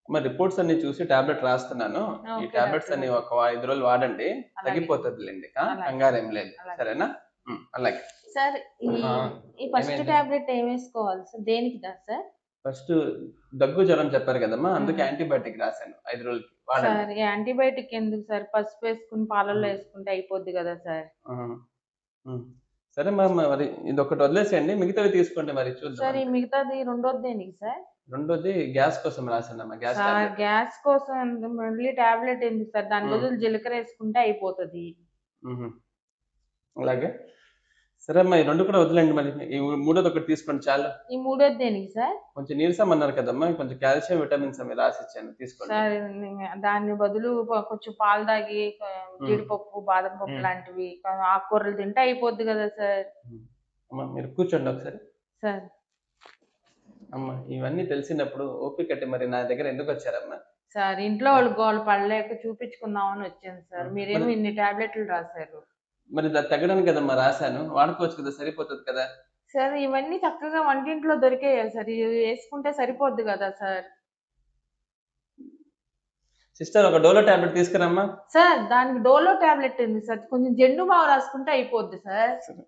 మరి రిపోర్ట్స్ అన్ని చూసి టాబ్లెట్ రాస్తున్నాను. ఈ ఓకే టాబ్లెట్స్ డాక్టర్ అన్ని గారు. ఒక 5 రోజులు వాడండి. అలాగే. తగ్గిపోతదిలెండి. అలాగే. కంగారేం లేదు. అలాగే. సరేనా? అలాగే. సార్ ఈ ఆ! ఈ ఫస్ట్ ఏమైంది? టాబ్లెట్ ఏమేసుకోవాలి సార్? దేనికి సార్? ఫస్ట్ దగ్గు, జ్వరం చెప్పారు కదమ్మా! అందుకే హ్మ్. యాంటీబయాటిక్ రాసాను. 5 రోజులకి వాడండి. సార్ యాంటీబయాటిక్ ఎందుకు సార్? పసుపేసుకొని పాలల్లో హ్మ్. ఏసుకుంటే అయిపోద్ది గదా సార్! ఆ! హ్మ్. సరే మరి ఇదొక్కటి వదిలేసేయండి. మిగతావి తీసుకోండి మరి చూద్దాం సార్ ఈ అంతే. మిగతాది రెండోది దేనికి సార్? రెండోది గ్యాస్ కోసం రాసానమ్మా. Gas sir tablet. గ్యాస్ కోసం మళ్ళీ టాబ్లెట్ ఎందుకు సార్? దాని హ్మ్. బదులు జీలకర్ర ఏసుకుంటే అయిపోతది. హుహు. అలాగే. సరే అమ్మా! ఈ 2 కూడా వదిలేయండి మరి. ఈ మూడోదొకటి తీసుకోండి చాలు. ఈ మూడోది దేనికి సార్? కొంచెం నీరసం అన్నారు కదమ్మా! కొంచెం కాల్షియం, విటమిన్స్ అవి రాసిచ్చాను తీసుకోండి. సార్ దాని బదులు కొంచెం పాలు తాగి హ్మ్. జీడిపప్పు, బాదం పప్పు హ్మ్. లాంటివి ఆకుకూరలు తింటే అయిపోద్ది గదా సార్! హ్మ్. అమ్మ మీరు కూర్చోండి ఒకసారి. సార్ అమ్మ ఇవన్నీ తెలిసినప్పుడు ఓపిక పట్టి మరి నా దగ్గర ఎందుకొచ్చారమ్మా? సార్ ఇంట్లో వాళ్ళు గోల పడలేక చూపించుకుందామని వచ్చాను సార్. మరి మీరేమో ఇన్ని టాబ్లెట్‌లు రాసారు. మరి తగ్గడానికి కదమ్మా రాసాను. వాడుకోవచ్చు కదా! సరిపోతది కదా! సార్ ఇవన్నీ చక్కగా వంటింట్లో దొరికేయా సార్? ఇవి యేసుకుంటే సరిపోద్ది గదా సార్! సిస్టర్ ఒక డోలో టాబ్లెట్ తీసుకురమ్మా. సార్ దానికి డోలో టాబ్లెట్ ఎందుకు సార్? కొంచెం జెండు బామ్ రాసుకుంటే అయిపోద్ది సార్. సరే.